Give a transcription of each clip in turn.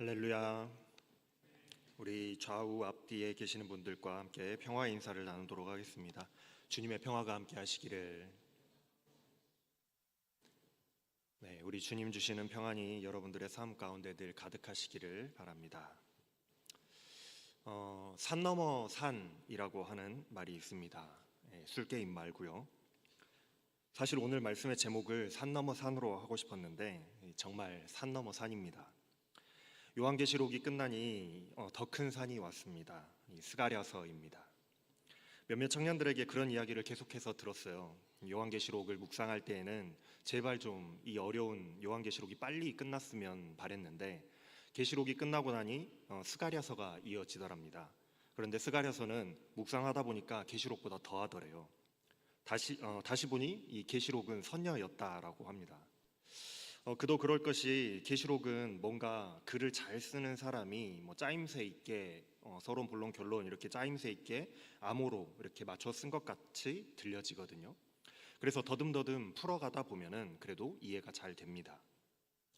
할렐루야. 우리 좌우 앞뒤에 계시는 분들과 함께 평화의 인사를 나누도록 하겠습니다. 주님의 평화가 함께 하시기를. 네, 우리 주님 주시는 평안이 여러분들의 삶 가운데 늘 가득하시기를 바랍니다. 산 넘어 산이라고 하는 말이 있습니다. 술게임 말고요. 사실 오늘 말씀의 제목을 산 넘어 산으로 하고 싶었는데 정말 산 넘어 산입니다. 요한계시록이 끝나니 더 큰 산이 왔습니다. 스가랴서입니다. 몇몇 청년들에게 그런 이야기를 계속해서 들었어요. 요한계시록을 묵상할 때에는 제발 좀 이 어려운 요한계시록이 빨리 끝났으면 바랬는데 계시록이 끝나고 나니 스가랴서가 이어지더랍니다. 그런데 스가랴서는 묵상하다 보니까 계시록보다 더하더래요. 다시 보니 이 계시록은 선녀였다라고 합니다. 그도 그럴 것이 계시록은 뭔가 글을 잘 쓰는 사람이 짜임새 있게 서론 본론 결론 이렇게 짜임새 있게 암호로 이렇게 맞춰 쓴 것 같이 들려지거든요. 그래서 더듬더듬 풀어가다 보면은 그래도 이해가 잘 됩니다.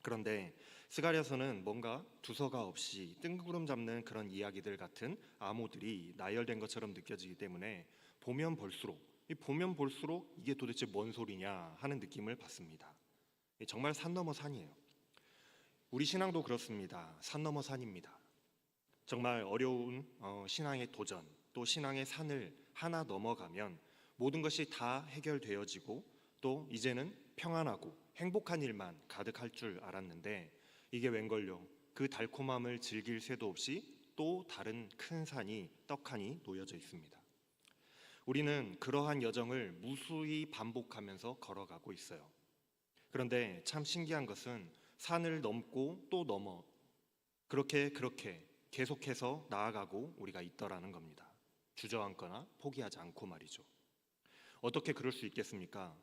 그런데 스가랴서는 뭔가 두서가 없이 뜬구름 잡는 그런 이야기들 같은 암호들이 나열된 것처럼 느껴지기 때문에 보면 볼수록 이게 도대체 뭔 소리냐 하는 느낌을 받습니다. 정말 산 넘어 산이에요. 우리 신앙도 그렇습니다. 산 넘어 산입니다. 정말 어려운 신앙의 도전, 또 신앙의 산을 하나 넘어가면 모든 것이 다 해결되어지고 또 이제는 평안하고 행복한 일만 가득할 줄 알았는데 이게 웬걸요? 그 달콤함을 즐길 새도 없이 또 다른 큰 산이 떡하니 놓여져 있습니다. 우리는 그러한 여정을 무수히 반복하면서 걸어가고 있어요. 그런데 참 신기한 것은 산을 넘고 또 넘어 그렇게 계속해서 나아가고 우리가 있더라는 겁니다. 주저앉거나 포기하지 않고 말이죠. 어떻게 그럴 수 있겠습니까?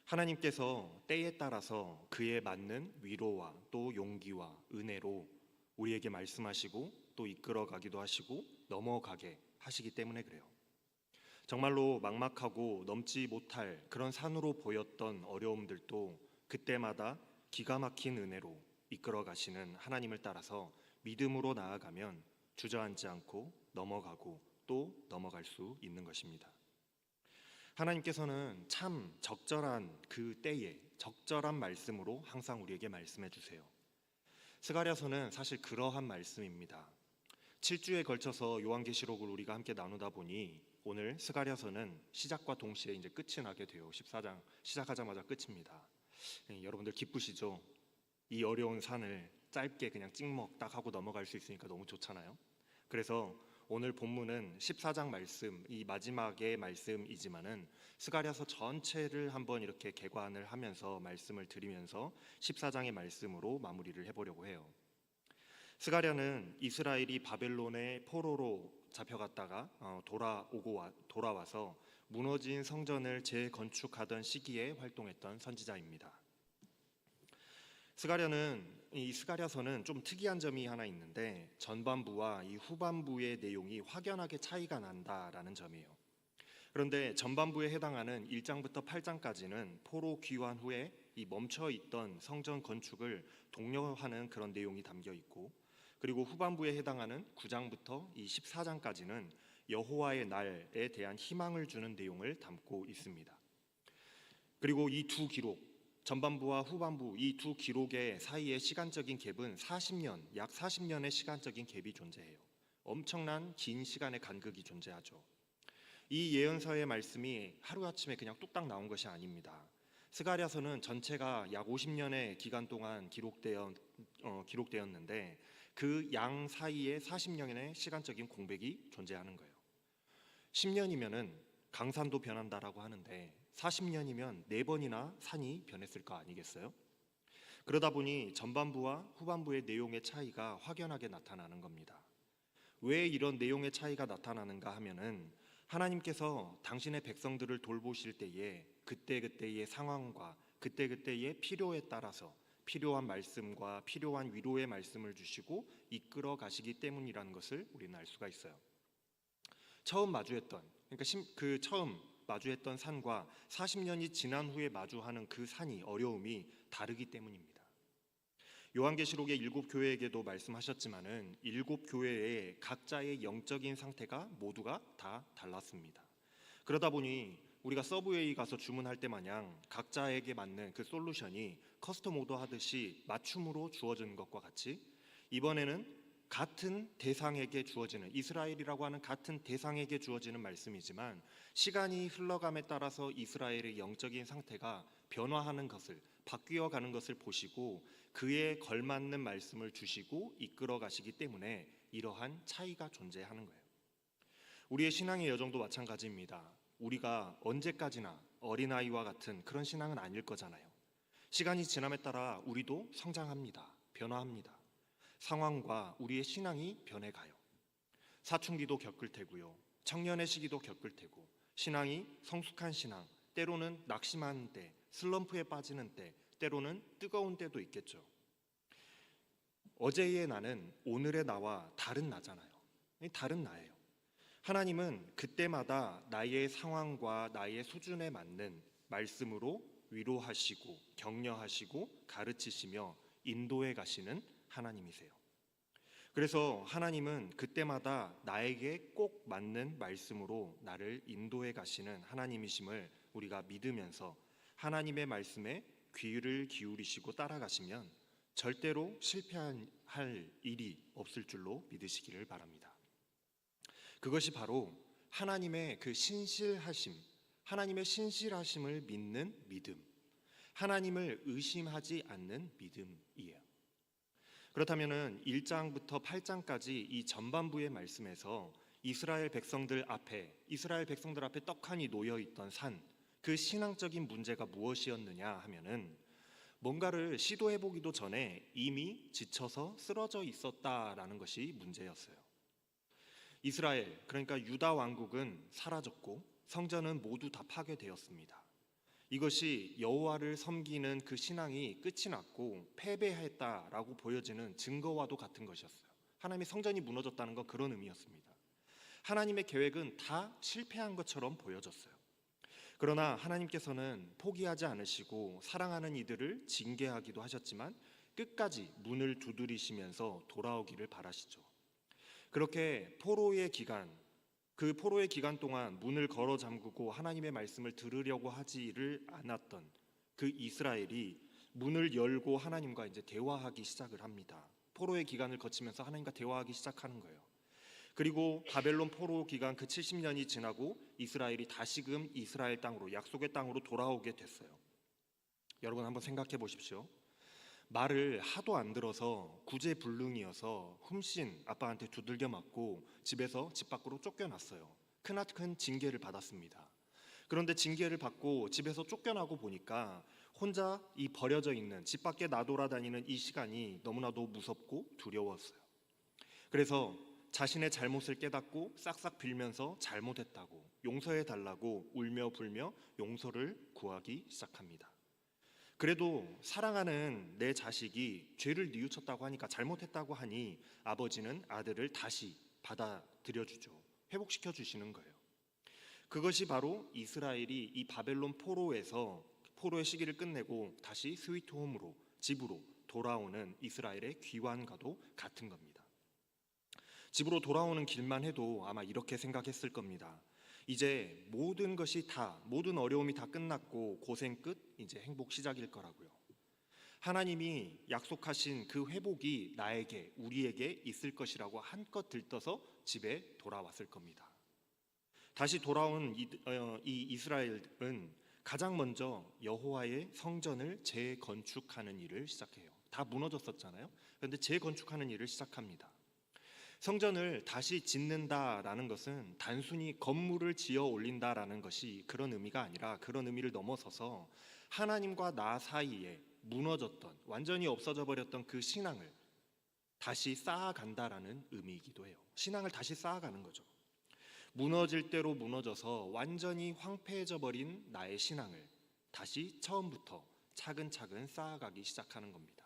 하나님께서 때에 따라서 그에 맞는 위로와 또 용기와 은혜로 우리에게 말씀하시고 또 이끌어가기도 하시고 넘어가게 하시기 때문에 그래요. 정말로 막막하고 넘지 못할 그런 산으로 보였던 어려움들도 그때마다 기가 막힌 은혜로 이끌어 가시는 하나님을 따라서 믿음으로 나아가면 주저앉지 않고 넘어가고 또 넘어갈 수 있는 것입니다. 하나님께서는 참 적절한 그 때에 적절한 말씀으로 항상 우리에게 말씀해 주세요. 스가랴서는 사실 그러한 말씀입니다. 7주에 걸쳐서 요한계시록을 우리가 함께 나누다 보니 오늘 스가랴서는 시작과 동시에 이제 끝이 나게 돼요. 14장 시작하자마자 끝입니다. 여러분들 기쁘시죠? 이 어려운 산을 짧게 그냥 찍먹 딱 하고 넘어갈 수 있으니까 너무 좋잖아요. 그래서 오늘 본문은 14장 말씀, 이 마지막의 말씀이지만은 스가랴서 전체를 한번 이렇게 개관을 하면서 말씀을 드리면서 14장의 말씀으로 마무리를 해보려고 해요. 스가랴는 이스라엘이 바벨론의 포로로 잡혀갔다가 돌아와서 무너진 성전을 재건축하던 시기에 활동했던 선지자입니다. 이 스가랴서는 좀 특이한 점이 하나 있는데 전반부와 이 후반부의 내용이 확연하게 차이가 난다라는 점이에요. 그런데 전반부에 해당하는 1장부터 8장까지는 포로 귀환 후에 이 멈춰 있던 성전 건축을 독려하는 그런 내용이 담겨 있고, 그리고 후반부에 해당하는 9장부터 이 14장까지는 여호와의 날에 대한 희망을 주는 내용을 담고 있습니다. 그리고 이 두 기록, 전반부와 후반부 이 두 기록의 사이의 시간적인 갭은 40년, 약 40년의 시간적인 갭이 존재해요. 엄청난 긴 시간의 간극이 존재하죠. 이 예언서의 말씀이 하루아침에 그냥 뚝딱 나온 것이 아닙니다. 스가랴서는 전체가 약 50년의 기간 동안 기록되었는데 그 양 사이에 40년의 시간적인 공백이 존재하는 거예요. 10년이면은 강산도 변한다라고 하는데 40년이면 4번이나 산이 변했을 거 아니겠어요? 그러다 보니 전반부와 후반부의 내용의 차이가 확연하게 나타나는 겁니다. 왜 이런 내용의 차이가 나타나는가 하면은 하나님께서 당신의 백성들을 돌보실 때에 그때그때의 상황과 그때그때의 필요에 따라서 필요한 말씀과 필요한 위로의 말씀을 주시고 이끌어 가시기 때문이라는 것을 우리는 알 수가 있어요. 처음 마주했던 산과 40년이 지난 후에 마주하는 그 산이 어려움이 다르기 때문입니다. 요한계시록의 7교회에게도 말씀하셨지만은 7교회의 각자의 영적인 상태가 모두가 다 달랐습니다. 그러다 보니 우리가 서브웨이 가서 주문할 때 마냥 각자에게 맞는 그 솔루션이 커스텀 오더 하듯이 맞춤으로 주어지는 것과 같이 이번에는 같은 대상에게 주어지는, 이스라엘이라고 하는 같은 대상에게 주어지는 말씀이지만 시간이 흘러감에 따라서 이스라엘의 영적인 상태가 변화하는 것을, 바뀌어 가는 것을 보시고 그에 걸맞는 말씀을 주시고 이끌어 가시기 때문에 이러한 차이가 존재하는 거예요. 우리의 신앙의 여정도 마찬가지입니다. 우리가 언제까지나 어린아이와 같은 그런 신앙은 아닐 거잖아요. 시간이 지남에 따라 우리도 성장합니다. 변화합니다. 상황과 우리의 신앙이 변해가요. 사춘기도 겪을 테고요. 청년의 시기도 겪을 테고, 신앙이 성숙한 신앙, 때로는 낙심하는 때, 슬럼프에 빠지는 때, 때로는 뜨거운 때도 있겠죠. 어제의 나는 오늘의 나와 다른 나잖아요. 다른 나예요. 하나님은 그때마다 나의 상황과 나의 수준에 맞는 말씀으로 위로하시고 격려하시고 가르치시며 인도해 가시는 하나님이세요. 그래서 하나님은 그때마다 나에게 꼭 맞는 말씀으로 나를 인도해 가시는 하나님이심을 우리가 믿으면서 하나님의 말씀에 귀를 기울이시고 따라가시면 절대로 실패할 일이 없을 줄로 믿으시기를 바랍니다. 그것이 바로 하나님의 그 신실하심, 하나님의 신실하심을 믿는 믿음, 하나님을 의심하지 않는 믿음이에요. 그렇다면 1장부터 8장까지 이 전반부의 말씀에서 이스라엘 백성들 앞에 떡하니 놓여 있던 산, 그 신앙적인 문제가 무엇이었느냐 하면은 뭔가를 시도해 보기도 전에 이미 지쳐서 쓰러져 있었다라는 것이 문제였어요. 이스라엘, 그러니까 유다 왕국은 사라졌고 성전은 모두 다 파괴되었습니다. 이것이 여호와를 섬기는 그 신앙이 끝이 났고 패배했다라고 보여지는 증거와도 같은 것이었어요. 하나님의 성전이 무너졌다는 건 그런 의미였습니다. 하나님의 계획은 다 실패한 것처럼 보여졌어요. 그러나 하나님께서는 포기하지 않으시고 사랑하는 이들을 징계하기도 하셨지만 끝까지 문을 두드리시면서 돌아오기를 바라시죠. 그렇게 그 포로의 기간 동안 문을 걸어 잠그고 하나님의 말씀을 들으려고 하지를 않았던 그 이스라엘이 문을 열고 하나님과 이제 대화하기 시작을 합니다. 포로의 기간을 거치면서 하나님과 대화하기 시작하는 거예요. 그리고 바벨론 포로 기간 그 70년이 지나고 이스라엘이 다시금 이스라엘 땅으로, 약속의 땅으로 돌아오게 됐어요. 여러분 한번 생각해 보십시오. 말을 하도 안 들어서 구제불능이어서 훔신 아빠한테 두들겨 맞고 집에서 집 밖으로 쫓겨났어요. 크나큰 징계를 받았습니다. 그런데 징계를 받고 집에서 쫓겨나고 보니까 혼자 이 버려져 있는 집 밖에 나돌아다니는 이 시간이 너무나도 무섭고 두려웠어요. 그래서 자신의 잘못을 깨닫고 싹싹 빌면서 잘못했다고 용서해 달라고 울며 불며 용서를 구하기 시작합니다. 그래도 사랑하는 내 자식이 죄를 뉘우쳤다고 하니까, 잘못했다고 하니 아버지는 아들을 다시 받아들여 주죠. 회복시켜 주시는 거예요. 그것이 바로 이스라엘이 이 바벨론 포로의 시기를 끝내고 다시 스위트홈으로, 집으로 돌아오는 이스라엘의 귀환과도 같은 겁니다. 집으로 돌아오는 길만 해도 아마 이렇게 생각했을 겁니다. 이제 모든 어려움이 다 끝났고 고생 끝, 이제 행복 시작일 거라고요. 하나님이 약속하신 그 회복이 우리에게 있을 것이라고 한껏 들떠서 집에 돌아왔을 겁니다. 다시 돌아온 이 이스라엘은 가장 먼저 여호와의 성전을 재건축하는 일을 시작해요. 다 무너졌었잖아요. 그런데 재건축하는 일을 시작합니다. 성전을 다시 짓는다라는 것은 단순히 건물을 지어 올린다라는 것이 그런 의미가 아니라, 그런 의미를 넘어서서 하나님과 나 사이에 무너졌던, 완전히 없어져 버렸던 그 신앙을 다시 쌓아간다라는 의미이기도 해요. 신앙을 다시 쌓아가는 거죠. 무너질 대로 무너져서 완전히 황폐해져 버린 나의 신앙을 다시 처음부터 차근차근 쌓아가기 시작하는 겁니다.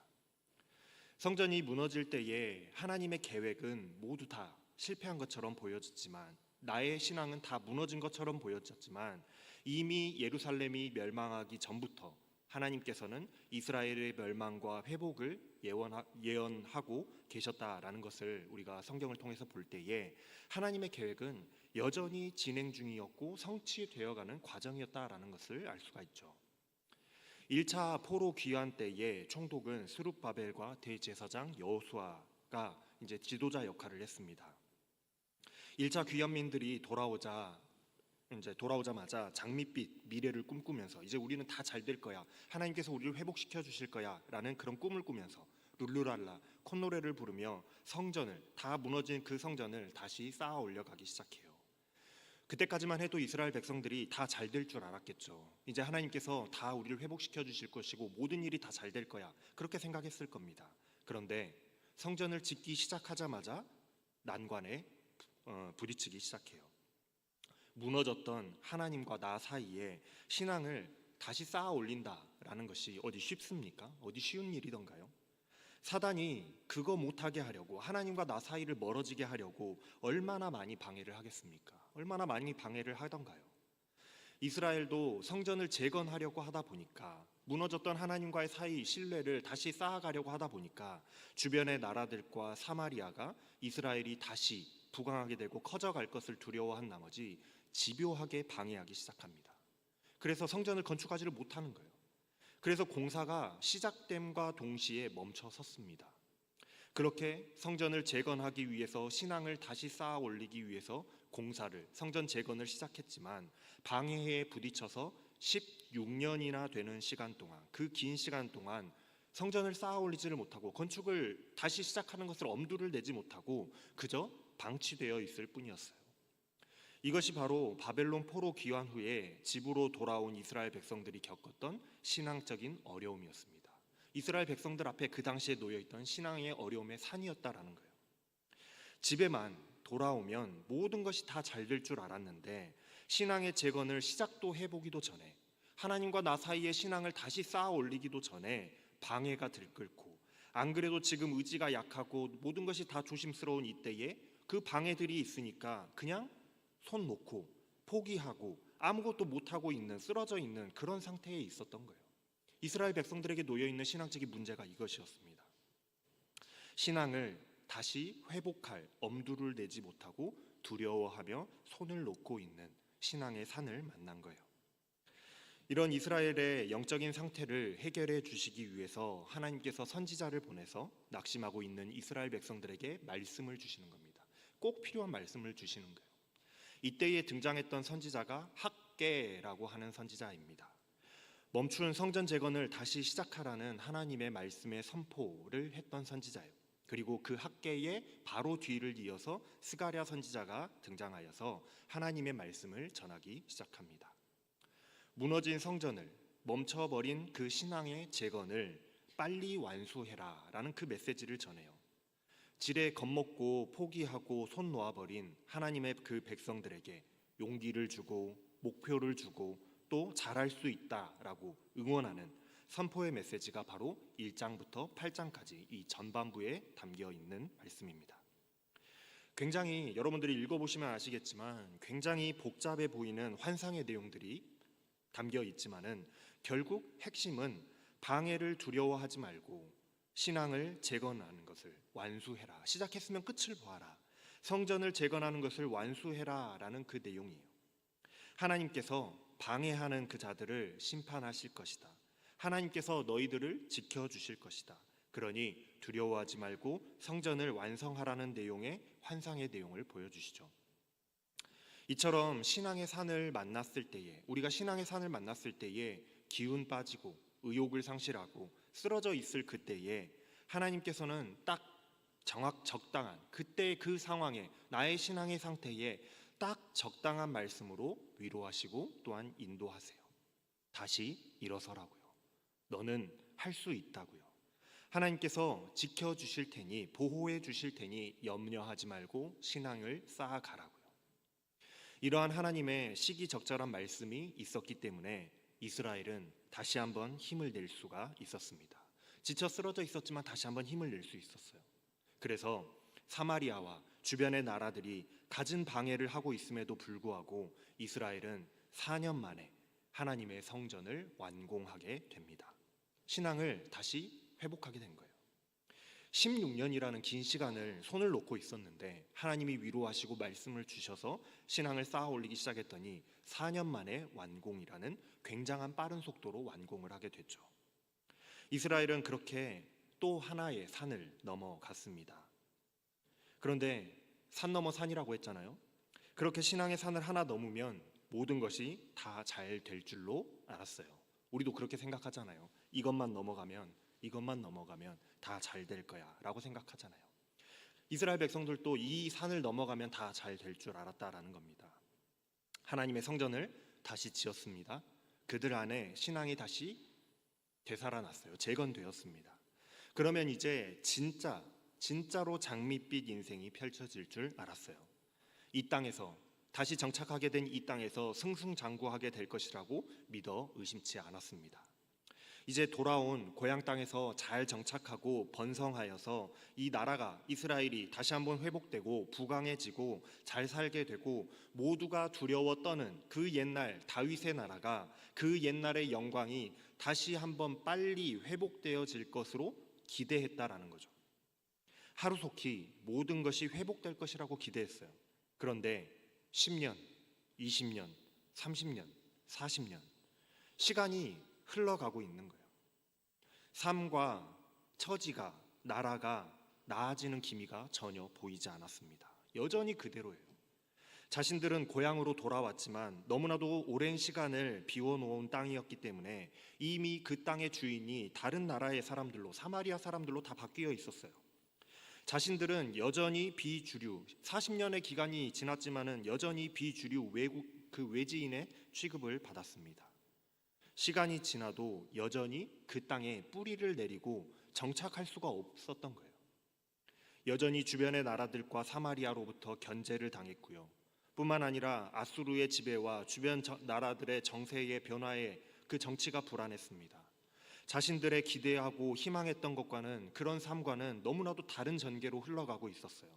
성전이 무너질 때에 하나님의 계획은 모두 다 실패한 것처럼 보여졌지만, 나의 신앙은 다 무너진 것처럼 보여졌지만, 이미 예루살렘이 멸망하기 전부터 하나님께서는 이스라엘의 멸망과 회복을 예언하고 계셨다라는 것을 우리가 성경을 통해서 볼 때에 하나님의 계획은 여전히 진행 중이었고 성취되어가는 과정이었다라는 것을 알 수가 있죠. 1차 포로 귀환 때에 총독은 스룹바벨과 대제사장 여호수아가 이제 지도자 역할을 했습니다. 1차 귀환민들이 돌아오자마자 장밋빛 미래를 꿈꾸면서 이제 우리는 다 잘 될 거야, 하나님께서 우리를 회복시켜 주실 거야 라는 그런 꿈을 꾸면서 룰루랄라 콧노래를 부르며 다 무너진 그 성전을 다시 쌓아 올려가기 시작해요. 그때까지만 해도 이스라엘 백성들이 다 잘 될 줄 알았겠죠. 이제 하나님께서 다 우리를 회복시켜 주실 것이고 모든 일이 다 잘 될 거야, 그렇게 생각했을 겁니다. 그런데 성전을 짓기 시작하자마자 난관에 부딪히기 시작해요. 무너졌던 하나님과 나 사이에 신앙을 다시 쌓아 올린다라는 것이 어디 쉽습니까? 어디 쉬운 일이던가요? 사단이 그거 못하게 하려고, 하나님과 나 사이를 멀어지게 하려고 얼마나 많이 방해를 하겠습니까? 얼마나 많이 방해를 하던가요? 이스라엘도 성전을 재건하려고 하다 보니까, 무너졌던 하나님과의 사이 신뢰를 다시 쌓아가려고 하다 보니까 주변의 나라들과 사마리아가 이스라엘이 다시 부강하게 되고 커져갈 것을 두려워한 나머지 집요하게 방해하기 시작합니다. 그래서 성전을 건축하지를 못하는 거예요. 그래서 공사가 시작됨과 동시에 멈춰 섰습니다. 그렇게 성전을 재건하기 위해서, 신앙을 다시 쌓아 올리기 위해서 성전 재건을 시작했지만 방해에 부딪혀서 16년이나 되는 시간 동안, 그 긴 시간 동안 성전을 쌓아 올리지를 못하고 건축을 다시 시작하는 것을 엄두를 내지 못하고 그저 방치되어 있을 뿐이었어요. 이것이 바로 바벨론 포로 귀환 후에 집으로 돌아온 이스라엘 백성들이 겪었던 신앙적인 어려움이었습니다. 이스라엘 백성들 앞에 그 당시에 놓여있던 신앙의 어려움의 산이었다라는 거예요. 집에만 돌아오면 모든 것이 다 잘 될 줄 알았는데 신앙의 재건을 시작도 해보기도 전에, 하나님과 나 사이의 신앙을 다시 쌓아 올리기도 전에 방해가 들끓고, 안 그래도 지금 의지가 약하고 모든 것이 다 조심스러운 이때에 그 방해들이 있으니까 그냥 손 놓고 포기하고 아무것도 못하고 있는, 쓰러져 있는 그런 상태에 있었던 거예요. 이스라엘 백성들에게 놓여있는 신앙적인 문제가 이것이었습니다. 신앙을 다시 회복할 엄두를 내지 못하고 두려워하며 손을 놓고 있는 신앙의 산을 만난 거예요. 이런 이스라엘의 영적인 상태를 해결해 주시기 위해서 하나님께서 선지자를 보내서 낙심하고 있는 이스라엘 백성들에게 말씀을 주시는 겁니다. 꼭 필요한 말씀을 주시는 거예요. 이때에 등장했던 선지자가 학개라고 하는 선지자입니다. 멈춘 성전 재건을 다시 시작하라는 하나님의 말씀의 선포를 했던 선지자예요. 그리고 그 학개의 바로 뒤를 이어서 스가랴 선지자가 등장하여서 하나님의 말씀을 전하기 시작합니다. 무너진 성전을, 멈춰버린 그 신앙의 재건을 빨리 완수해라 라는 그 메시지를 전해요. 지레 겁먹고 포기하고 손 놓아버린 하나님의 그 백성들에게 용기를 주고 목표를 주고 또 잘할 수 있다라고 응원하는 선포의 메시지가 바로 1장부터 8장까지 이 전반부에 담겨 있는 말씀입니다. 굉장히, 여러분들이 읽어보시면 아시겠지만 굉장히 복잡해 보이는 환상의 내용들이 담겨 있지만은 결국 핵심은 방해를 두려워하지 말고 신앙을 재건하는 것을 완수해라, 시작했으면 끝을 보아라, 성전을 재건하는 것을 완수해라 라는 그 내용이에요. 하나님께서 방해하는 그 자들을 심판하실 것이다. 하나님께서 너희들을 지켜주실 것이다. 그러니 두려워하지 말고 성전을 완성하라는 내용의 환상의 내용을 보여주시죠. 이처럼 신앙의 산을 만났을 때에, 우리가 신앙의 산을 만났을 때에 기운 빠지고 의욕을 상실하고 쓰러져 있을 그때에 하나님께서는 딱 적당한 그때 그 상황에, 나의 신앙의 상태에 딱 적당한 말씀으로 위로하시고 또한 인도하세요. 다시 일어서라고요. 너는 할 수 있다고요. 하나님께서 지켜주실 테니, 보호해 주실 테니 염려하지 말고 신앙을 쌓아가라고요. 이러한 하나님의 시기적절한 말씀이 있었기 때문에 이스라엘은 다시 한번 힘을 낼 수가 있었습니다. 지쳐 쓰러져 있었지만 다시 한번 힘을 낼 수 있었어요. 그래서 사마리아와 주변의 나라들이 갖은 방해를 하고 있음에도 불구하고 이스라엘은 4년 만에 하나님의 성전을 완공하게 됩니다. 신앙을 다시 회복하게 된 거예요. 16년이라는 긴 시간을 손을 놓고 있었는데 하나님이 위로하시고 말씀을 주셔서 신앙을 쌓아 올리기 시작했더니 4년 만에 완공이라는 굉장한 빠른 속도로 완공을 하게 됐죠. 이스라엘은 그렇게 또 하나의 산을 넘어갔습니다. 그런데 산 넘어 산이라고 했잖아요. 그렇게 신앙의 산을 하나 넘으면 모든 것이 다 잘 될 줄로 알았어요. 우리도 그렇게 생각하잖아요. 이것만 넘어가면 다 잘 될 거야 라고 생각하잖아요. 이스라엘 백성들도 이 산을 넘어가면 다 잘 될 줄 알았다라는 겁니다. 하나님의 성전을 다시 지었습니다. 그들 안에 신앙이 다시 되살아났어요. 재건되었습니다. 그러면 이제 진짜로 장밋빛 인생이 펼쳐질 줄 알았어요. 이 땅에서 다시 정착하게 된 이 땅에서 승승장구하게 될 것이라고 믿어 의심치 않았습니다. 이제 돌아온 고향 땅에서 잘 정착하고 번성하여서 이 나라가 이스라엘이 다시 한번 회복되고 부강해지고 잘 살게 되고 모두가 두려워 떠는 그 옛날 다윗의 나라가 그 옛날의 영광이 다시 한번 빨리 회복되어질 것으로 기대했다라는 거죠. 하루속히 모든 것이 회복될 것이라고 기대했어요. 그런데 10년, 20년, 30년, 40년 시간이 흘러가고 있는 거예요. 삶과 처지가 나라가 나아지는 기미가 전혀 보이지 않았습니다. 여전히 그대로예요. 자신들은 고향으로 돌아왔지만 너무나도 오랜 시간을 비워놓은 땅이었기 때문에 이미 그 땅의 주인이 다른 나라의 사람들로, 사마리아 사람들로 다 바뀌어 있었어요. 자신들은 여전히 비주류, 40년의 기간이 지났지만은 여전히 비주류 외지인의 취급을 받았습니다. 시간이 지나도 여전히 그 땅에 뿌리를 내리고 정착할 수가 없었던 거예요. 여전히 주변의 나라들과 사마리아로부터 견제를 당했고요. 뿐만 아니라 아수르의 지배와 주변 나라들의 정세의 변화에 그 정치가 불안했습니다. 자신들의 기대하고 희망했던 것과는 그런 삶과는 너무나도 다른 전개로 흘러가고 있었어요.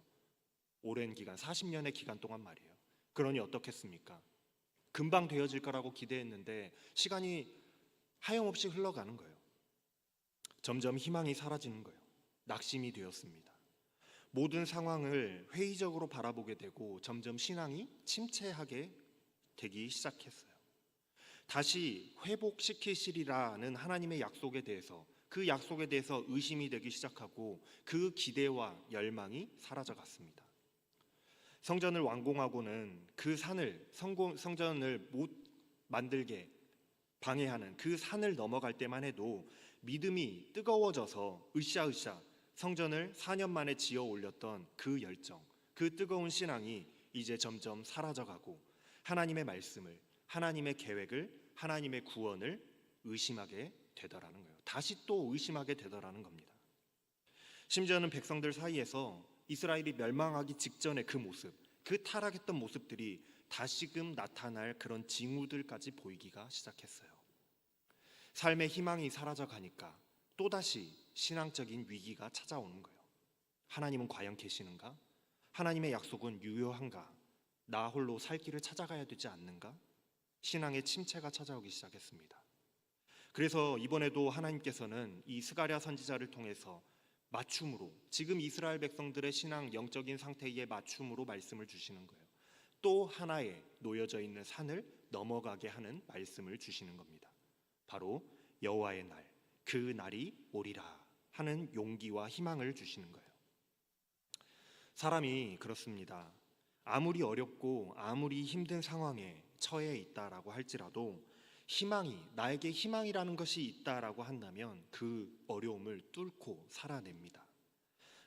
오랜 기간, 40년의 기간 동안 말이에요. 그러니 어떻겠습니까? 금방 되어질 거라고 기대했는데 시간이 하염없이 흘러가는 거예요. 점점 희망이 사라지는 거예요. 낙심이 되었습니다. 모든 상황을 회의적으로 바라보게 되고 점점 신앙이 침체하게 되기 시작했어요. 다시 회복시키시리라는 하나님의 약속에 대해서, 그 약속에 대해서 의심이 되기 시작하고 그 기대와 열망이 사라져갔습니다. 성전을 완공하고는 그 성전을 못 만들게 방해하는 그 산을 넘어갈 때만 해도 믿음이 뜨거워져서 으쌰으쌰 성전을 4년 만에 지어 올렸던 그 열정, 그 뜨거운 신앙이 이제 점점 사라져가고 하나님의 말씀을, 하나님의 계획을, 하나님의 구원을 의심하게 되더라는 거예요. 다시 또 의심하게 되더라는 겁니다. 심지어는 백성들 사이에서 이스라엘이 멸망하기 직전의 그 모습, 그 타락했던 모습들이 다시금 나타날 그런 징후들까지 보이기가 시작했어요. 삶의 희망이 사라져 가니까 또다시 신앙적인 위기가 찾아오는 거예요. 하나님은 과연 계시는가? 하나님의 약속은 유효한가? 나 홀로 살 길을 찾아가야 되지 않는가? 신앙의 침체가 찾아오기 시작했습니다. 그래서 이번에도 하나님께서는 이 스가랴 선지자를 통해서 맞춤으로, 지금 이스라엘 백성들의 신앙 영적인 상태에 맞춤으로 말씀을 주시는 거예요. 또 하나의 놓여져 있는 산을 넘어가게 하는 말씀을 주시는 겁니다. 바로 여호와의 날, 그 날이 오리라 하는 용기와 희망을 주시는 거예요. 사람이 그렇습니다. 아무리 어렵고 아무리 힘든 상황에 처해 있다라고 할지라도 나에게 희망이라는 것이 있다라고 한다면 그 어려움을 뚫고 살아냅니다.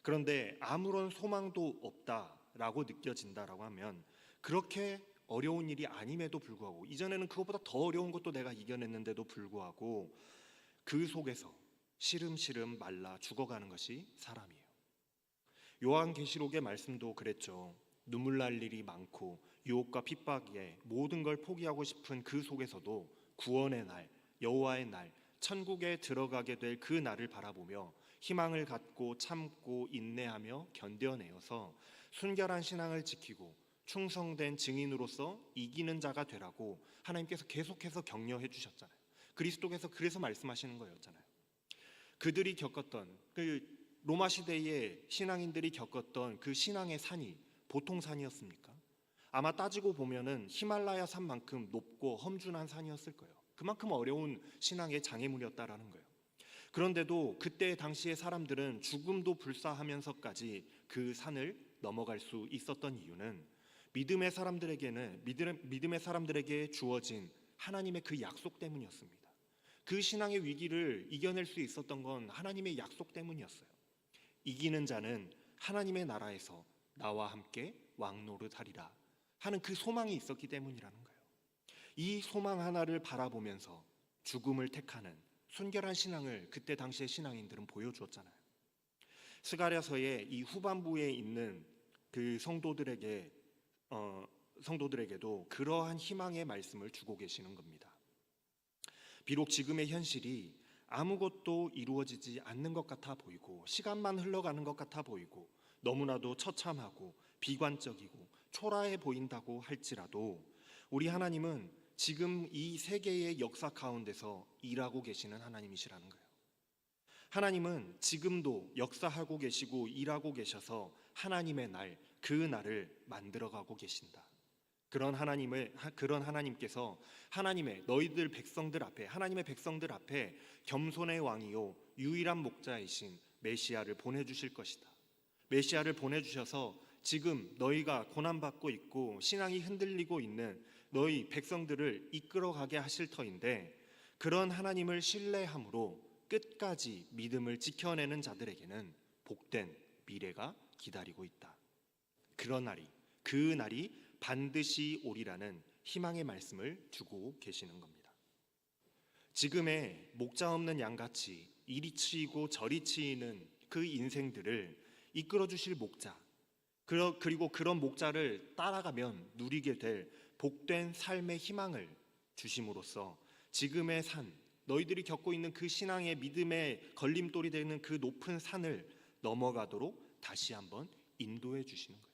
그런데 아무런 소망도 없다라고 느껴진다라고 하면 그렇게 어려운 일이 아님에도 불구하고, 이전에는 그것보다 더 어려운 것도 내가 이겨냈는데도 불구하고 그 속에서 시름시름 말라 죽어가는 것이 사람이에요. 요한계시록의 말씀도 그랬죠. 눈물 날 일이 많고 유혹과 핍박에 모든 걸 포기하고 싶은 그 속에서도 구원의 날, 여호와의 날, 천국에 들어가게 될 그 날을 바라보며 희망을 갖고 참고 인내하며 견뎌내어서 순결한 신앙을 지키고 충성된 증인으로서 이기는 자가 되라고 하나님께서 계속해서 격려해 주셨잖아요. 그리스도께서 그래서 말씀하시는 거였잖아요. 그들이 겪었던 로마 시대의 신앙인들이 겪었던 그 신앙의 산이 보통 산이었습니까? 아마 따지고 보면은 히말라야 산만큼 높고 험준한 산이었을 거예요. 그만큼 어려운 신앙의 장애물이었다라는 거예요. 그런데도 그때 당시의 사람들은 죽음도 불사하면서까지 그 산을 넘어갈 수 있었던 이유는 믿음의 사람들에게 주어진 하나님의 그 약속 때문이었습니다. 그 신앙의 위기를 이겨낼 수 있었던 건 하나님의 약속 때문이었어요. 이기는 자는 하나님의 나라에서 나와 함께 왕노릇하리라 하는 그 소망이 있었기 때문이라는 거예요. 이 소망 하나를 바라보면서 죽음을 택하는 순결한 신앙을 그때 당시의 신앙인들은 보여주었잖아요. 스가랴서의 이 후반부에 있는 그 성도들에게도 그러한 희망의 말씀을 주고 계시는 겁니다. 비록 지금의 현실이 아무것도 이루어지지 않는 것 같아 보이고 시간만 흘러가는 것 같아 보이고 너무나도 처참하고 비관적이고 초라해 보인다고 할지라도 우리 하나님은 지금 이 세계의 역사 가운데서 일하고 계시는 하나님이시라는 거예요. 하나님은 지금도 역사하고 계시고 일하고 계셔서 하나님의 날, 그 날을 만들어가고 계신다. 그런 하나님께서 하나님의 하나님의 백성들 앞에 겸손의 왕이요 유일한 목자이신 메시아를 보내주실 것이다. 메시아를 보내주셔서 지금 너희가 고난받고 있고 신앙이 흔들리고 있는 너희 백성들을 이끌어가게 하실 터인데, 그런 하나님을 신뢰함으로 끝까지 믿음을 지켜내는 자들에게는 복된 미래가 기다리고 있다. 그 날이 반드시 오리라는 희망의 말씀을 주고 계시는 겁니다. 지금의 목자 없는 양같이 이리 치이고 저리 치이는 그 인생들을 이끌어 주실 목자, 그리고 그런 목자를 따라가면 누리게 될 복된 삶의 희망을 주심으로써 지금의 산, 너희들이 겪고 있는 그 신앙의 믿음의 걸림돌이 되는 그 높은 산을 넘어가도록 다시 한번 인도해 주시는 거예요.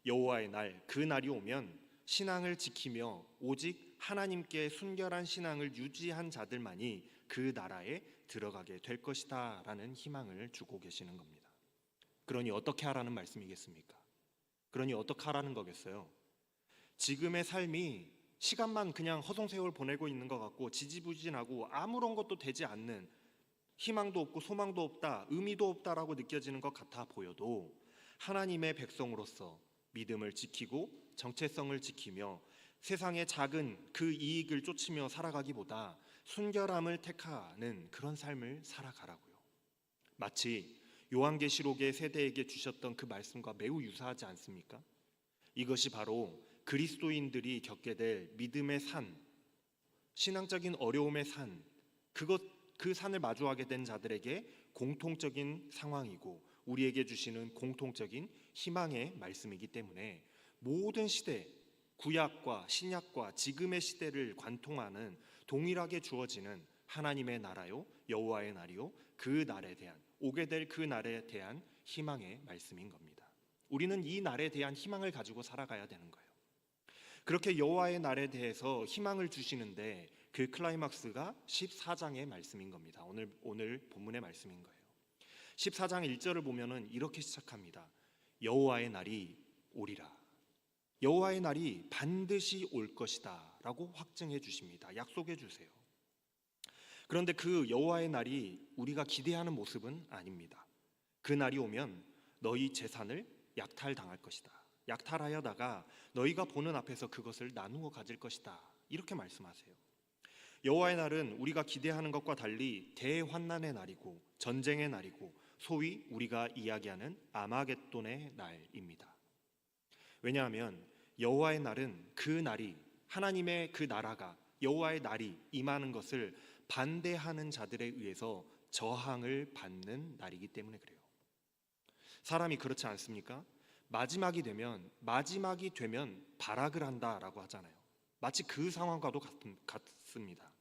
여호와의 날, 그 날이 오면 신앙을 지키며 오직 하나님께 순결한 신앙을 유지한 자들만이 그 나라에 들어가게 될 것이다 라는 희망을 주고 계시는 겁니다. 그러니 어떻게 하라는 말씀이겠습니까? 그러니 어떻게 하라는 거겠어요? 지금의 삶이 시간만 그냥 허송세월 보내고 있는 것 같고 지지부진하고 아무런 것도 되지 않는, 희망도 없고 소망도 없다, 의미도 없다라고 느껴지는 것 같아 보여도 하나님의 백성으로서 믿음을 지키고 정체성을 지키며 세상의 작은 그 이익을 쫓으며 살아가기보다 순결함을 택하는 그런 삶을 살아가라고요. 마치 요한계시록의 세대에게 주셨던 그 말씀과 매우 유사하지 않습니까? 이것이 바로 그리스도인들이 겪게 될 믿음의 산, 신앙적인 어려움의 산, 그 산을 마주하게 된 자들에게 공통적인 상황이고 우리에게 주시는 공통적인 희망의 말씀이기 때문에 모든 시대, 구약과 신약과 지금의 시대를 관통하는 동일하게 주어지는 하나님의 나라요 여호와의 날이요 그 날에 대한, 오게 될 그 날에 대한 희망의 말씀인 겁니다. 우리는 이 날에 대한 희망을 가지고 살아가야 되는 거예요. 그렇게 여호와의 날에 대해서 희망을 주시는데 그 클라이막스가 14장의 말씀인 겁니다. 오늘 본문의 말씀인 거예요. 14장 1절을 보면은 이렇게 시작합니다. 여호와의 날이 오리라. 여호와의 날이 반드시 올 것이다 라고 확증해 주십니다. 약속해 주세요. 그런데 그 여호와의 날이 우리가 기대하는 모습은 아닙니다. 그 날이 오면 너희 재산을 약탈당할 것이다. 약탈하여다가 너희가 보는 앞에서 그것을 나누어 가질 것이다. 이렇게 말씀하세요. 여호와의 날은 우리가 기대하는 것과 달리 대환난의 날이고 전쟁의 날이고 소위 우리가 이야기하는 아마겟돈의 날입니다. 왜냐하면 여호와의 날은 그 날이, 하나님의 그 나라가, 여호와의 날이 임하는 것을 반대하는 자들에 의해서 저항을 받는 날이기 때문에 그래요. 사람이 그렇지 않습니까? 마지막이 되면 발악을 한다라고 하잖아요. 마치 그 상황과도 같습니다.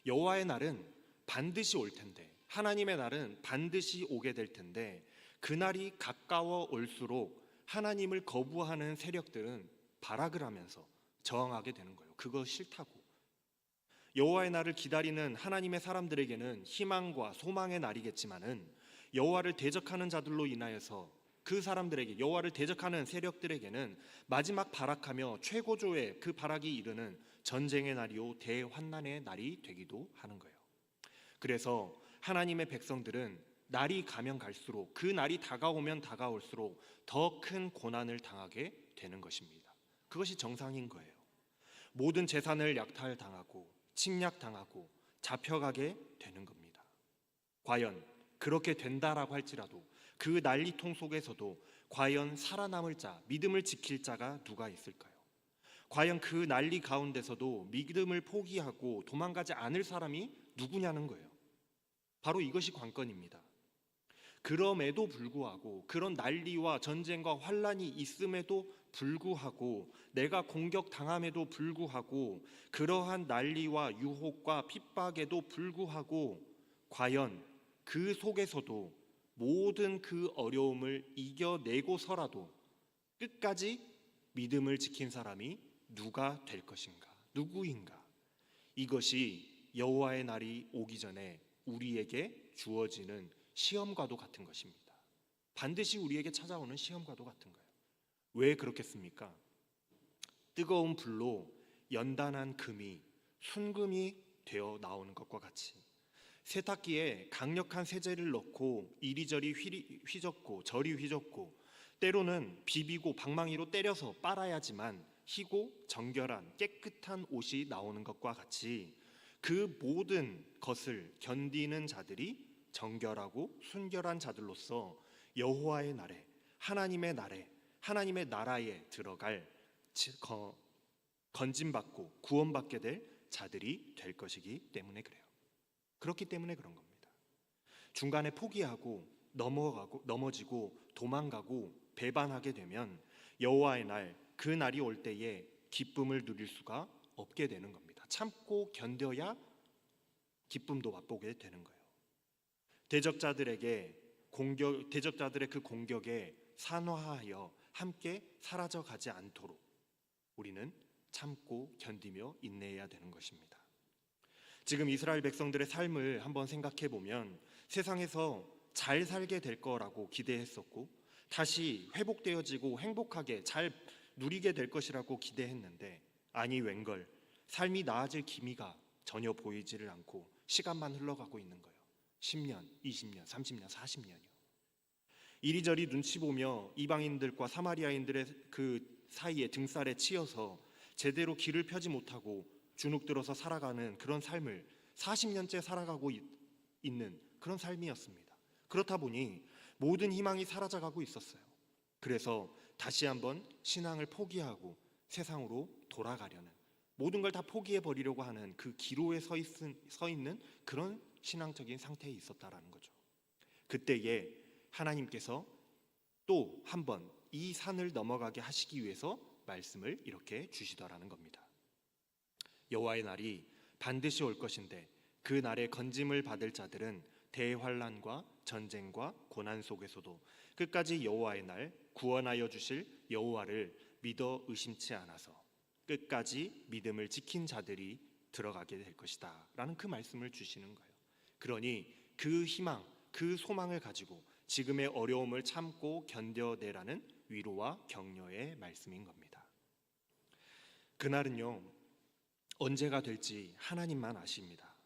여호와의 날은 반드시 올 텐데, 하나님의 날은 반드시 오게 될 텐데, 그 날이 가까워 올수록 하나님을 거부하는 세력들은 발악을 하면서 저항하게 되는 거예요. 그거 싫다고. 여호와의 날을 기다리는 하나님의 사람들에게는 희망과 소망의 날이겠지만은 여호와를 대적하는 자들로 인하여서 그 사람들에게, 여호와를 대적하는 세력들에게는 마지막 발악하며 최고조의 그 발악이 이르는 전쟁의 날이요 대환난의 날이 되기도 하는 거예요. 그래서 하나님의 백성들은 날이 가면 갈수록, 그 날이 다가오면 다가올수록 더 큰 고난을 당하게 되는 것입니다. 그것이 정상인 거예요. 모든 재산을 약탈당하고 침략당하고 잡혀가게 되는 겁니다. 과연 그렇게 된다라고 할지라도 그 난리통 속에서도 과연 살아남을 자, 믿음을 지킬 자가 누가 있을까요? 과연 그 난리 가운데서도 믿음을 포기하고 도망가지 않을 사람이 누구냐는 거예요. 바로 이것이 관건입니다. 그럼에도 불구하고, 그런 난리와 전쟁과 환란이 있음에도 불구하고, 내가 공격당함에도 불구하고, 그러한 난리와 유혹과 핍박에도 불구하고 과연 그 속에서도 모든 그 어려움을 이겨내고서라도 끝까지 믿음을 지킨 사람이 누가 될 것인가? 누구인가? 이것이 여호와의 날이 오기 전에 우리에게 주어지는 시험과도 같은 것입니다. 반드시 우리에게 찾아오는 시험과도 같은 거예요. 왜 그렇겠습니까? 뜨거운 불로 연단한 금이 순금이 되어 나오는 것과 같이 세탁기에 강력한 세제를 넣고 이리저리 휘젓고 저리 휘젓고 때로는 비비고 방망이로 때려서 빨아야지만 희고 정결한 깨끗한 옷이 나오는 것과 같이 그 모든 것을 견디는 자들이 정결하고 순결한 자들로서 여호와의 날에, 하나님의 날에, 하나님의 나라에 들어갈 건짐받고 구원받게 될 자들이 될 것이기 때문에 그래요. 그렇기 때문에 그런 겁니다. 중간에 포기하고 넘어지고 도망가고 배반하게 되면 여호와의 날, 그 날이 올 때에 기쁨을 누릴 수가 없게 되는 겁니다. 참고 견뎌야 기쁨도 맛보게 되는 거예요. 대적자들의 그 공격에 산화하여 함께 사라져 가지 않도록 우리는 참고 견디며 인내해야 되는 것입니다. 지금 이스라엘 백성들의 삶을 한번 생각해 보면 세상에서 잘 살게 될 거라고 기대했었고 다시 회복되어지고 행복하게 잘 누리게 될 것이라고 기대했는데 아니 웬걸 삶이 나아질 기미가 전혀 보이지를 않고 시간만 흘러가고 있는 거예요. 10년, 20년, 30년, 40년이요. 이리저리 눈치 보며 이방인들과 사마리아인들의 그 사이에 등살에 치여서 제대로 길을 펴지 못하고 주눅들어서 살아가는 그런 삶을 40년째 살아가고 있는 그런 삶이었습니다. 그렇다 보니 모든 희망이 사라져가고 있었어요. 그래서 다시 한번 신앙을 포기하고 세상으로 돌아가려는, 모든 걸 다 포기해 버리려고 하는 그 기로에 서 있는 그런 신앙적인 상태에 있었다라는 거죠. 그때에 하나님께서 또 한 번 이 산을 넘어가게 하시기 위해서 말씀을 이렇게 주시더라는 겁니다. 여호와의 날이 반드시 올 것인데 그 날에 건짐을 받을 자들은 대환란과 전쟁과 고난 속에서도 끝까지 여호와의 날 구원하여 주실 여호와를 믿어 의심치 않아서 끝까지 믿음을 지킨 자들이 들어가게 될 것이다 라는 그 말씀을 주시는 거예요. 그러니 그 희망, 그 소망을 가지고 지금의 어려움을 참고 견뎌내라는 위로와 격려의 말씀인 겁니다. 그날은요 언제가 될지 하나님만 아십니다.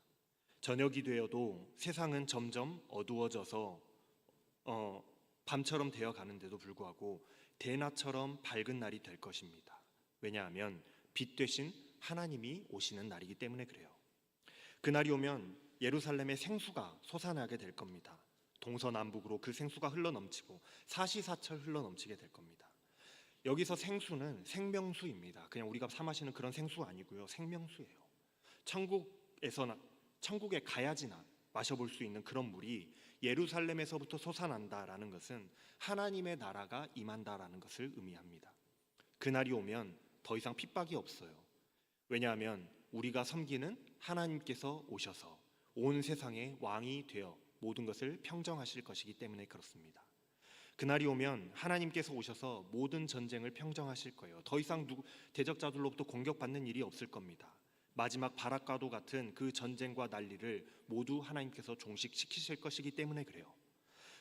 저녁이 되어도 세상은 점점 어두워져서 밤처럼 되어 가는데도 불구하고 대낮처럼 밝은 날이 될 것입니다. 왜냐하면 빛 되신 하나님이 오시는 날이기 때문에 그래요. 그날이 오면 예루살렘의 생수가 솟아나게 될 겁니다. 동서남북으로 그 생수가 흘러넘치고 사시사철 흘러넘치게 될 겁니다. 여기서 생수는 생명수입니다. 그냥 우리가 사 마시는 그런 생수 아니고요. 생명수예요. 천국에 가야지나 마셔볼 수 있는 그런 물이 예루살렘에서부터 솟아난다라는 것은 하나님의 나라가 임한다라는 것을 의미합니다. 그날이 오면 더 이상 핍박이 없어요. 왜냐하면 우리가 섬기는 하나님께서 오셔서 온 세상의 왕이 되어 모든 것을 평정하실 것이기 때문에 그렇습니다. 그날이 오면 하나님께서 오셔서 모든 전쟁을 평정하실 거예요. 더 이상 대적자들로부터 공격받는 일이 없을 겁니다. 마지막 바락과도 같은 그 전쟁과 난리를 모두 하나님께서 종식시키실 것이기 때문에 그래요.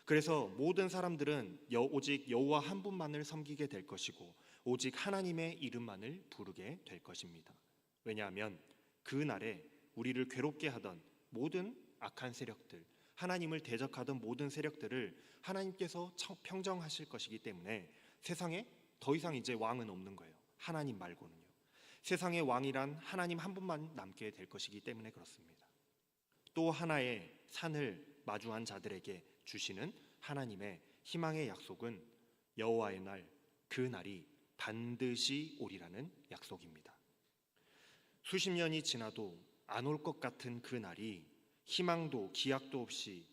그래서 모든 사람들은 오직 여호와 한 분만을 섬기게 될 것이고 오직 하나님의 이름만을 부르게 될 것입니다. 왜냐하면 그 날에 우리를 괴롭게 하던 모든 악한 세력들, 하나님을 대적하던 모든 세력들을 하나님께서 평정하실 것이기 때문에 세상에 더 이상 이제 왕은 없는 거예요. 하나님 말고는요. 세상의 왕이란 하나님 한 분만 남게 될 것이기 때문에 그렇습니다. 또 하나의 산을 마주한 자들에게 주시는 하나님의 희망의 약속은 여호와의 날, 그 날이 반드시 오리라는 약속입니다. 수십 년이 지나도 안 올 것 같은 그 날이 희망도 기약도 없이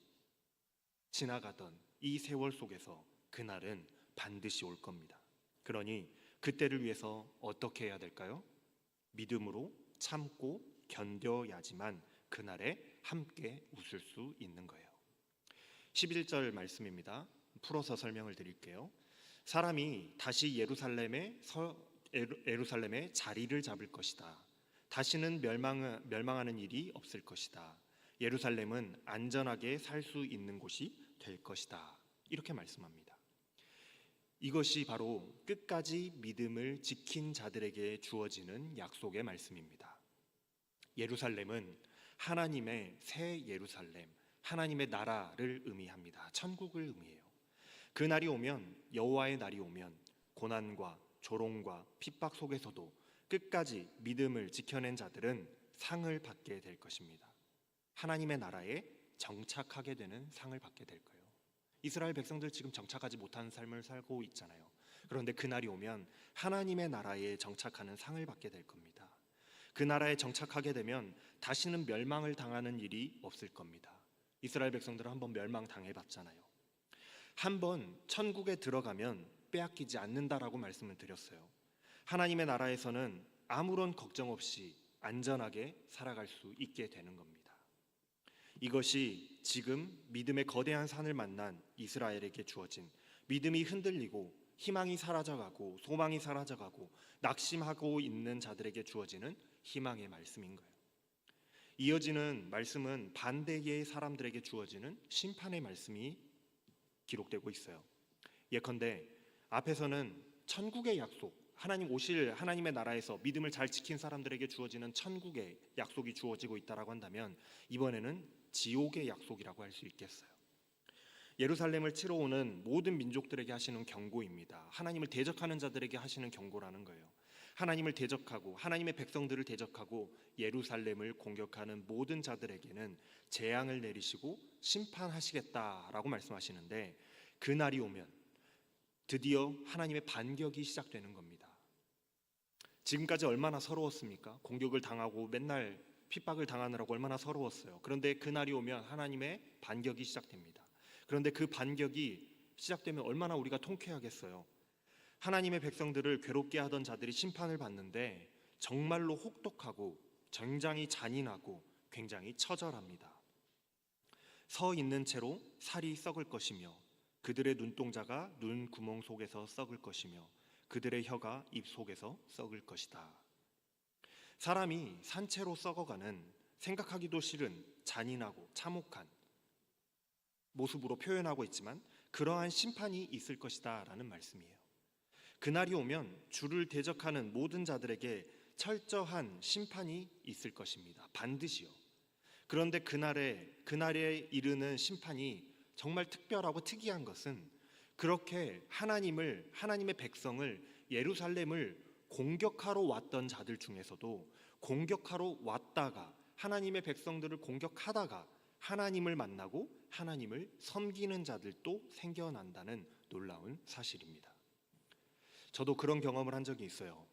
지나가던 이 세월 속에서 그 날은 반드시 올 겁니다. 그러니 그때를 위해서 어떻게 해야 될까요? 믿음으로 참고 견뎌야지만 그날에 함께 웃을 수 있는 거예요. 11절 말씀입니다. 풀어서 설명을 드릴게요. 사람이 다시 예루살렘에 자리를 잡을 것이다. 다시는 멸망하는 일이 없을 것이다. 예루살렘은 안전하게 살 수 있는 곳이 될 것이다. 이렇게 말씀합니다. 이것이 바로 끝까지 믿음을 지킨 자들에게 주어지는 약속의 말씀입니다. 예루살렘은 하나님의 새 예루살렘, 하나님의 나라를 의미합니다. 천국을 의미해요. 그 날이 오면, 여호와의 날이 오면 고난과 조롱과 핍박 속에서도 끝까지 믿음을 지켜낸 자들은 상을 받게 될 것입니다. 하나님의 나라에 정착하게 되는 상을 받게 될 거예요. 이스라엘 백성들 지금 정착하지 못하는 삶을 살고 있잖아요. 그런데 그 날이 오면 하나님의 나라에 정착하는 상을 받게 될 겁니다. 그 나라에 정착하게 되면 다시는 멸망을 당하는 일이 없을 겁니다. 이스라엘 백성들은 한번 멸망당해봤잖아요. 한번 천국에 들어가면 빼앗기지 않는다라고 말씀을 드렸어요. 하나님의 나라에서는 아무런 걱정 없이 안전하게 살아갈 수 있게 되는 겁니다. 이것이 지금 믿음의 거대한 산을 만난 이스라엘에게 주어진 믿음이 흔들리고 희망이 사라져가고 소망이 사라져가고 낙심하고 있는 자들에게 주어지는 희망의 말씀인 거예요. 이어지는 말씀은 반대의 사람들에게 주어지는 심판의 말씀이 기록되고 있어요. 예컨대 앞에서는 천국의 약속, 하나님 오실 하나님의 나라에서 믿음을 잘 지킨 사람들에게 주어지는 천국의 약속이 주어지고 있다라고 한다면 이번에는 지옥의 약속이라고 할 수 있겠어요. 예루살렘을 치러 오는 모든 민족들에게 하시는 경고입니다. 하나님을 대적하는 자들에게 하시는 경고라는 거예요. 하나님을 대적하고 하나님의 백성들을 대적하고 예루살렘을 공격하는 모든 자들에게는 재앙을 내리시고 심판하시겠다라고 말씀하시는데 그 날이 오면 드디어 하나님의 반격이 시작되는 겁니다. 지금까지 얼마나 서러웠습니까? 공격을 당하고 맨날 핍박을 당하느라고 얼마나 서러웠어요. 그런데 그 날이 오면 하나님의 반격이 시작됩니다. 그런데 그 반격이 시작되면 얼마나 우리가 통쾌하겠어요. 하나님의 백성들을 괴롭게 하던 자들이 심판을 받는데 정말로 혹독하고 굉장히 잔인하고 굉장히 처절합니다. 서 있는 채로 살이 썩을 것이며 그들의 눈동자가 눈 구멍 속에서 썩을 것이며 그들의 혀가 입 속에서 썩을 것이다. 사람이 산채로 썩어가는 생각하기도 싫은 잔인하고 참혹한 모습으로 표현하고 있지만 그러한 심판이 있을 것이다 라는 말씀이에요. 그날이 오면 주를 대적하는 모든 자들에게 철저한 심판이 있을 것입니다. 반드시요. 그런데 그날에 이르는 심판이 정말 특별하고 특이한 것은 그렇게 하나님의 백성을 예루살렘을 공격하러 왔던 자들 중에서도 공격하러 왔다가 하나님의 백성들을 공격하다가 하나님을 만나고 하나님을 섬기는 자들도 생겨난다는 놀라운 사실입니다. 저도 그런 경험을 한 적이 있어요.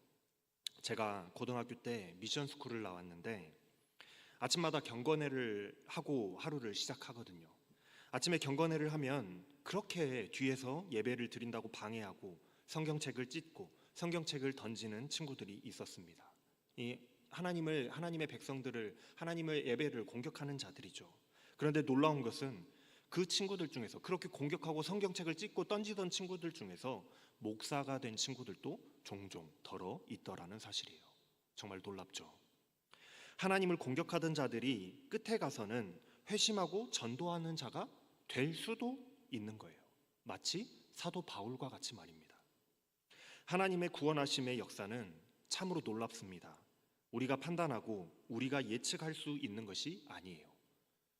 제가 고등학교 때 미션 스쿨을 나왔는데 아침마다 경건회를 하고 하루를 시작하거든요. 아침에 경건회를 하면 그렇게 뒤에서 예배를 드린다고 방해하고 성경책을 찢고 성경책을 던지는 친구들이 있었습니다. 하나님의 백성들을 하나님의 예배를 공격하는 자들이죠. 그런데 놀라운 것은 그 친구들 중에서, 그렇게 공격하고 성경책을 찢고 던지던 친구들 중에서 목사가 된 친구들도 종종 덜어 있더라는 사실이에요. 정말 놀랍죠. 하나님을 공격하던 자들이 끝에 가서는 회심하고 전도하는 자가 될 수도 있는 거예요. 마치 사도 바울과 같이 말입니다. 하나님의 구원하심의 역사는 참으로 놀랍습니다. 우리가 판단하고 우리가 예측할 수 있는 것이 아니에요.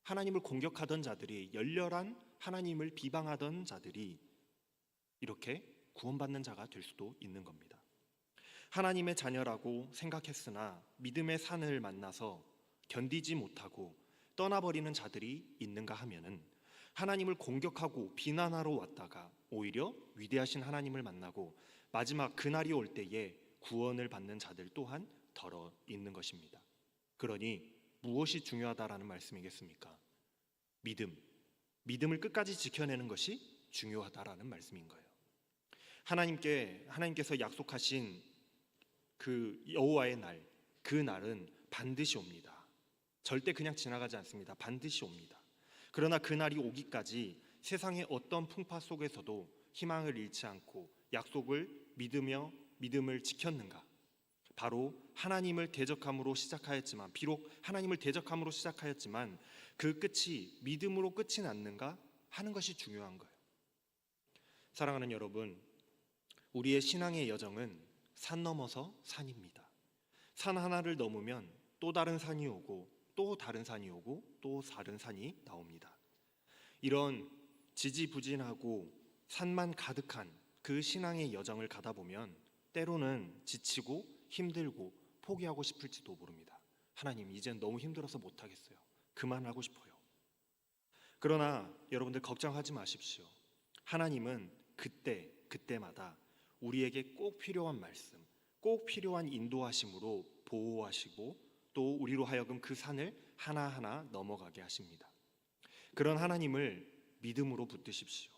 하나님을 공격하던 자들이, 열렬한 하나님을 비방하던 자들이 이렇게 구원받는 자가 될 수도 있는 겁니다. 하나님의 자녀라고 생각했으나 믿음의 산을 만나서 견디지 못하고 떠나버리는 자들이 있는가 하면은, 하나님을 공격하고 비난하러 왔다가 오히려 위대하신 하나님을 만나고 마지막 그날이 올 때에 구원을 받는 자들 또한 덜어 있는 것입니다. 그러니 무엇이 중요하다라는 말씀이겠습니까? 믿음을 끝까지 지켜내는 것이 중요하다라는 말씀인 거예요. 하나님께서 약속하신 그 여호와의 날, 그 날은 반드시 옵니다. 절대 그냥 지나가지 않습니다. 반드시 옵니다. 그러나 그 날이 오기까지 세상의 어떤 풍파 속에서도 희망을 잃지 않고 약속을 믿으며 믿음을 지켰는가? 바로 하나님을 대적함으로 시작하였지만, 비록 하나님을 대적함으로 시작하였지만 그 끝이 믿음으로 끝이 났는가 하는 것이 중요한 거예요. 사랑하는 여러분, 우리의 신앙의 여정은 산 넘어서 산입니다. 산 하나를 넘으면 또 다른 산이 오고 또 다른 산이 오고 또 다른 산이 나옵니다. 이런 지지부진하고 산만 가득한 그 신앙의 여정을 가다 보면 때로는 지치고 힘들고 포기하고 싶을지도 모릅니다. 하나님, 이젠 너무 힘들어서 못하겠어요. 그만하고 싶어요. 그러나 여러분들 걱정하지 마십시오. 하나님은 그때마다 우리에게 꼭 필요한 말씀, 꼭 필요한 인도하심으로 보호하시고 또 우리로 하여금 그 산을 하나하나 넘어가게 하십니다. 그런 하나님을 믿음으로 붙드십시오.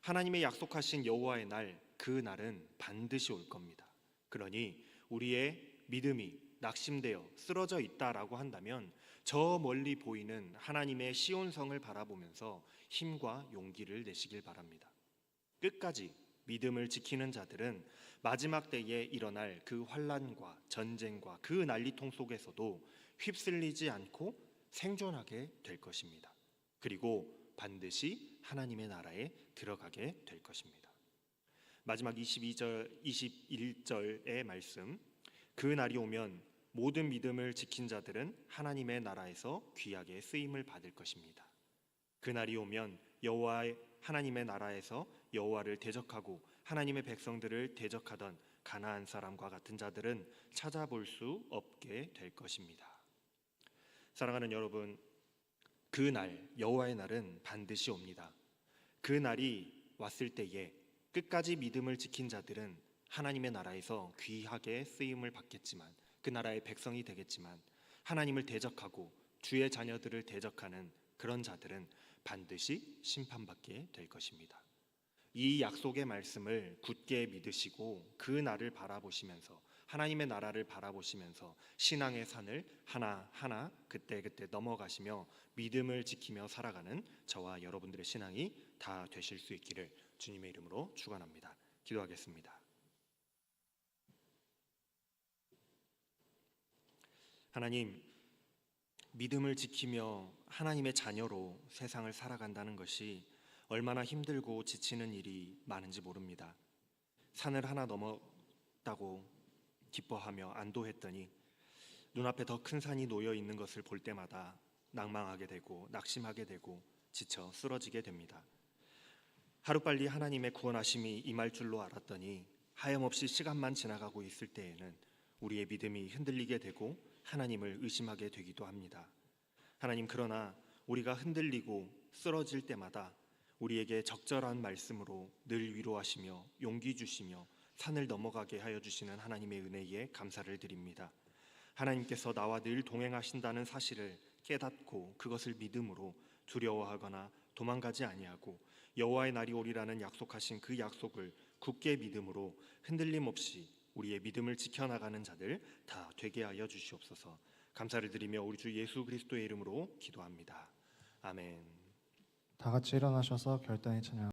하나님의 약속하신 여호와의 날, 그 날은 반드시 올 겁니다. 그러니 우리의 믿음이 낙심되어 쓰러져 있다라고 한다면 저 멀리 보이는 하나님의 시온성을 바라보면서 힘과 용기를 내시길 바랍니다. 끝까지 믿음을 지키는 자들은 마지막 때에 일어날 그 환난과 전쟁과 그 난리통 속에서도 휩쓸리지 않고 생존하게 될 것입니다. 그리고 반드시 하나님의 나라에 들어가게 될 것입니다. 마지막 22절, 21절의 말씀, 그 날이 오면 모든 믿음을 지킨 자들은 하나님의 나라에서 귀하게 쓰임을 받을 것입니다. 그 날이 오면 여호와의 하나님의 나라에서 여호와를 대적하고 하나님의 백성들을 대적하던 가나안 사람과 같은 자들은 찾아볼 수 없게 될 것입니다. 사랑하는 여러분, 그 날, 여호와의 날은 반드시 옵니다. 그 날이 왔을 때에 끝까지 믿음을 지킨 자들은 하나님의 나라에서 귀하게 쓰임을 받겠지만, 그 나라의 백성이 되겠지만, 하나님을 대적하고 주의 자녀들을 대적하는 그런 자들은 반드시 심판받게 될 것입니다. 이 약속의 말씀을 굳게 믿으시고 그 날을 바라보시면서, 하나님의 나라를 바라보시면서 신앙의 산을 하나하나 그때그때 넘어가시며 믿음을 지키며 살아가는 저와 여러분들의 신앙이 다 되실 수 있기를 주님의 이름으로 축원합니다. 기도하겠습니다. 하나님, 믿음을 지키며 하나님의 자녀로 세상을 살아간다는 것이 얼마나 힘들고 지치는 일이 많은지 모릅니다. 산을 하나 넘었다고 기뻐하며 안도했더니 눈앞에 더 큰 산이 놓여 있는 것을 볼 때마다 낭망하게 되고 낙심하게 되고 지쳐 쓰러지게 됩니다. 하루빨리 하나님의 구원하심이 임할 줄로 알았더니 하염없이 시간만 지나가고 있을 때에는 우리의 믿음이 흔들리게 되고 하나님을 의심하게 되기도 합니다. 하나님, 그러나 우리가 흔들리고 쓰러질 때마다 우리에게 적절한 말씀으로 늘 위로하시며 용기 주시며 산을 넘어가게 하여 주시는 하나님의 은혜에 감사를 드립니다. 하나님께서 나와 늘 동행하신다는 사실을 깨닫고 그것을 믿음으로 두려워하거나 도망가지 아니하고 여호와의 날이 오리라는 약속하신 그 약속을 굳게 믿음으로 흔들림 없이 우리의 믿음을 지켜나가는 자들 다 되게 하여 주시옵소서. 감사를 드리며 우리 주 예수 그리스도의 이름으로 기도합니다. 아멘. 다 같이 일어나셔서 결단의 찬양